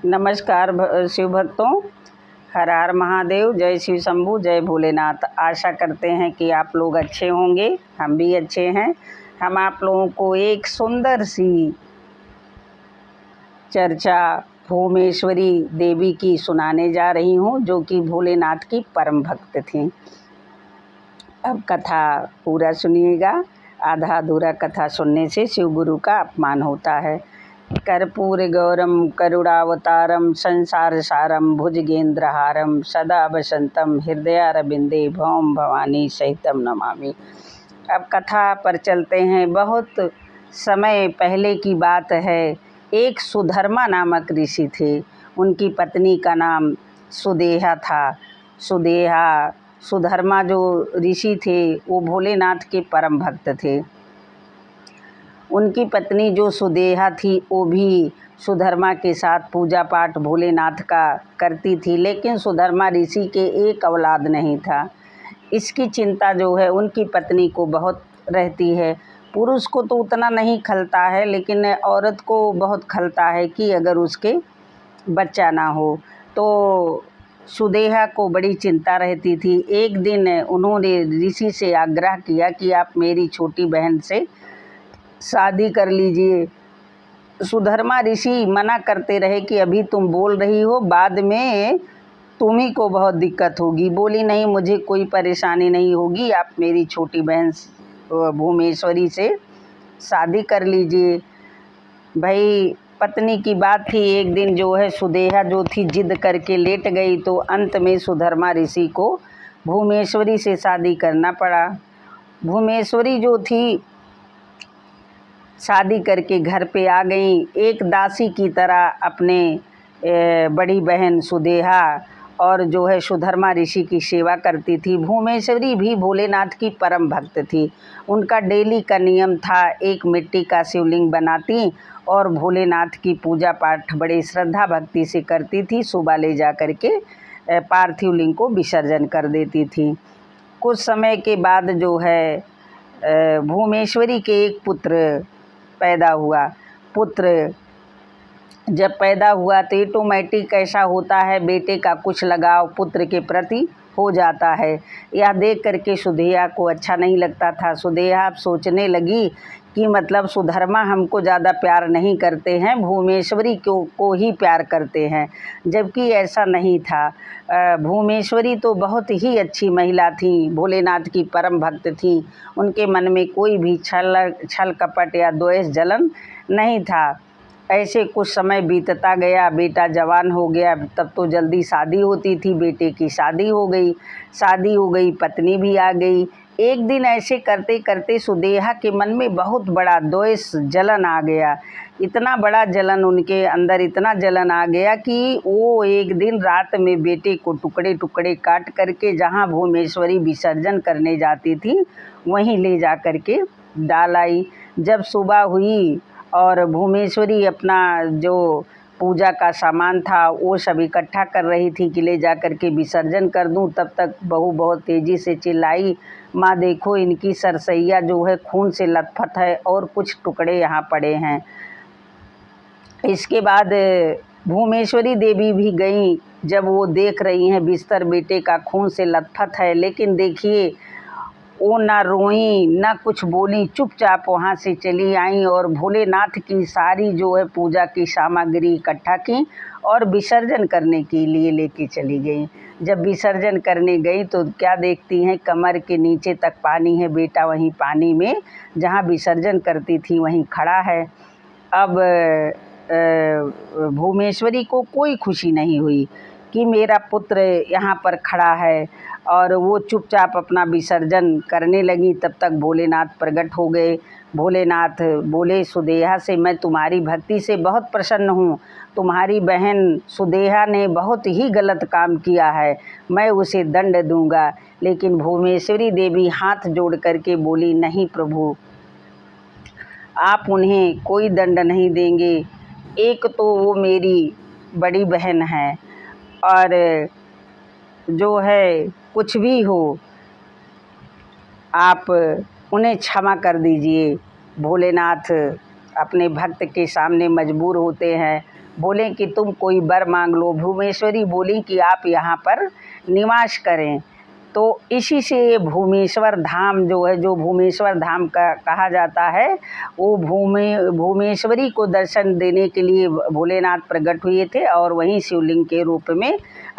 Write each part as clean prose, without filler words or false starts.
नमस्कार शिव भक्तों, हर हर महादेव, जय शिव शंभू, जय भोलेनाथ। आशा करते हैं कि आप लोग अच्छे होंगे, हम भी अच्छे हैं। हम आप लोगों को एक सुंदर सी चर्चा भूमेश्वरी देवी की सुनाने जा रही हूँ, जो कि भोलेनाथ की परम भक्त थीं। अब कथा पूरा सुनिएगा। आधा अधूरा कथा सुनने से शिव गुरु का अपमान होता है। कर्पूर गौरम करुणावतारम संसार सारम भुजगेंद्रहारम सदा वसंतम हृदयारविंदे भौम भवानी सहितम नमामि। अब कथा पर चलते हैं। बहुत समय पहले की बात है। एक सुधर्मा नामक ऋषि थे। उनकी पत्नी का नाम सुदेहा था। सुधर्मा जो ऋषि थे वो भोलेनाथ के परम भक्त थे। उनकी पत्नी जो सुदेहा थी वो भी सुधर्मा के साथ पूजा पाठ भोलेनाथ का करती थी, लेकिन सुधर्मा ऋषि के एक औलाद नहीं था। इसकी चिंता जो है उनकी पत्नी को बहुत रहती है। पुरुष को तो उतना नहीं खलता है, लेकिन औरत को बहुत खलता है कि अगर उसके बच्चा ना हो। तो सुदेहा को बड़ी चिंता रहती थी। एक दिन उन्होंने ऋषि से आग्रह किया कि आप मेरी छोटी बहन से शादी कर लीजिए। सुधर्मा ऋषि मना करते रहे कि अभी तुम बोल रही हो, बाद में तुम्ही को बहुत दिक्कत होगी। बोली नहीं, मुझे कोई परेशानी नहीं होगी, आप मेरी छोटी बहन भूमेश्वरी से शादी कर लीजिए। भाई पत्नी की बात थी। एक दिन जो है सुदेहा जो थी जिद करके लेट गई, तो अंत में सुधर्मा ऋषि को भूमेश्वरी से शादी करना पड़ा। भूमेश्वरी जो थी शादी करके घर पे आ गई। एक दासी की तरह अपने बड़ी बहन सुदेहा और जो है सुधर्मा ऋषि की सेवा करती थी। भूमेश्वरी भी भोलेनाथ की परम भक्त थी। उनका डेली का नियम था, एक मिट्टी का शिवलिंग बनाती और भोलेनाथ की पूजा पाठ बड़े श्रद्धा भक्ति से करती थी। सुबह ले जा कर के पार्थिव लिंग को विसर्जन कर देती थी। कुछ समय के बाद जो है भूमेश्वरी के एक पुत्र पैदा हुआ। पुत्र जब पैदा हुआ तो ऑटोमेटिक ऐसा होता है, बेटे का कुछ लगाव पुत्र के प्रति हो जाता है। यह देख करके सुदेहा को अच्छा नहीं लगता था। सुदेहा अब सोचने लगी कि मतलब सुधर्मा हमको ज़्यादा प्यार नहीं करते हैं, भूमेश्वरी को ही प्यार करते हैं, जबकि ऐसा नहीं था। भूमेश्वरी तो बहुत ही अच्छी महिला थी, भोलेनाथ की परम भक्त थी। उनके मन में कोई भी छल कपट या द्वेष जलन नहीं था। ऐसे कुछ समय बीतता गया। बेटा जवान हो गया, तब तो जल्दी शादी होती थी। बेटे की शादी हो गई, पत्नी भी आ गई। एक दिन ऐसे करते करते सुदेहा के मन में बहुत बड़ा द्वेष जलन आ गया। इतना बड़ा जलन उनके अंदर, इतना जलन आ गया कि वो एक दिन रात में बेटे को टुकड़े टुकड़े काट करके जहाँ भूमेश्वरी विसर्जन करने जाती थी वहीं ले जा कर के डाल आई। जब सुबह हुई और भूमेश्वरी अपना जो पूजा का सामान था वो सब इकट्ठा कर रही थी कि ले जा कर के विसर्जन कर दूं, तब तक बहू बहुत तेज़ी से चिल्लाई, माँ देखो इनकी सरसैया जो है खून से लथपथ है और कुछ टुकड़े यहाँ पड़े हैं। इसके बाद भूमेश्वरी देवी भी गईं। जब वो देख रही हैं बिस्तर बेटे का खून से लथपथ है, लेकिन देखिए वो ना रोई ना कुछ बोली, चुपचाप वहाँ से चली आई और भोलेनाथ की सारी जो है पूजा की सामग्री इकट्ठा की और विसर्जन करने के लिए लेके चली गई। जब विसर्जन करने गई तो क्या देखती हैं, कमर के नीचे तक पानी है। बेटा वहीं पानी में जहाँ विसर्जन करती थी वहीं खड़ा है। अब भूमेश्वरी को कोई खुशी नहीं हुई कि मेरा पुत्र यहाँ पर खड़ा है, और वो चुपचाप अपना विसर्जन करने लगी। तब तक भोलेनाथ प्रकट हो गए। भोलेनाथ बोले सुदेहा से, मैं तुम्हारी भक्ति से बहुत प्रसन्न हूँ। तुम्हारी बहन सुदेहा ने बहुत ही गलत काम किया है, मैं उसे दंड दूंगा। लेकिन भूमेश्वरी देवी हाथ जोड़ करके बोली, नहीं प्रभु, आप उन्हें कोई दंड नहीं देंगे। एक तो वो मेरी बड़ी बहन है, और जो है कुछ भी हो आप उन्हें क्षमा कर दीजिए। भोलेनाथ अपने भक्त के सामने मजबूर होते हैं। बोले कि तुम कोई वर मांग लो। भूमेश्वरी बोली कि आप यहाँ पर निवास करें। तो इसी से ये भूमेश्वर धाम जो है, जो भूमेश्वर धाम का कहा जाता है, वो भूमेश्वरी को दर्शन देने के लिए भोलेनाथ प्रकट हुए थे और वहीं शिवलिंग के रूप में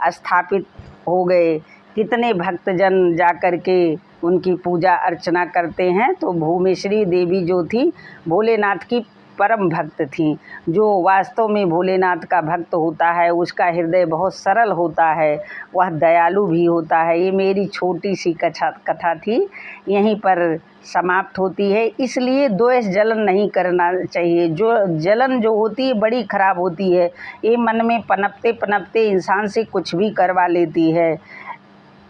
स्थापित हो गए। कितने भक्तजन जाकर के उनकी पूजा अर्चना करते हैं। तो भूमेश्वरी देवी जो थी भोलेनाथ की परम भक्त थी। जो वास्तव में भोलेनाथ का भक्त होता है उसका हृदय बहुत सरल होता है, वह दयालु भी होता है। ये मेरी छोटी सी कथा थी, यहीं पर समाप्त होती है। इसलिए द्वेष जलन नहीं करना चाहिए। जो जलन जो होती है बड़ी खराब होती है, ये मन में पनपते पनपते इंसान से कुछ भी करवा लेती है।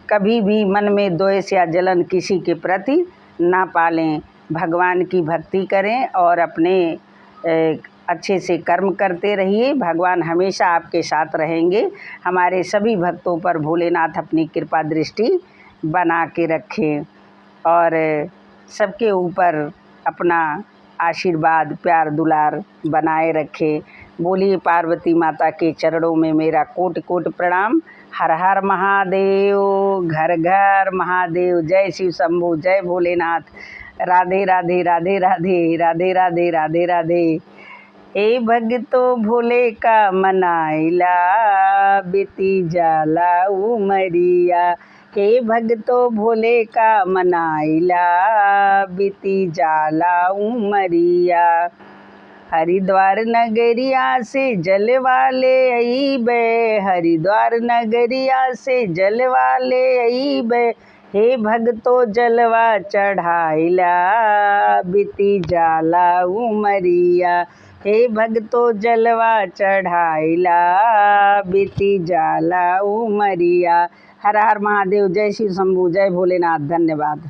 कभी भी मन में द्वेष या जलन किसी के प्रति ना पालें। भगवान की भक्ति करें और अपने अच्छे से कर्म करते रहिए। भगवान हमेशा आपके साथ रहेंगे। हमारे सभी भक्तों पर भोलेनाथ अपनी कृपा दृष्टि बना के रखें और सबके ऊपर अपना आशीर्वाद प्यार दुलार बनाए रखें। बोलिए पार्वती माता के चरणों में मेरा कोटि कोटि प्रणाम। हर हर महादेव, घर घर महादेव। जय शिव शंभू, जय भोलेनाथ। राधे राधे राधे राधे राधे राधे राधे राधे। हे भगतो भोले का मनाइला, बीती जाला उमरिया। हे भगतो भोले का मनाइला, बीती जाला उमरिया। हरिद्वार नगरिया से जलवाले अईबे, हरिद्वार नगरिया से जलवाले अईबे। हे भगतो जलवा चढ़ाइला, बीती जाला उमरिया। हे भगतो जलवा चढ़ाइला, बीती जाला उमरिया। हर हर महादेव। जय शिव शंभू, जय भोलेनाथ। धन्यवाद।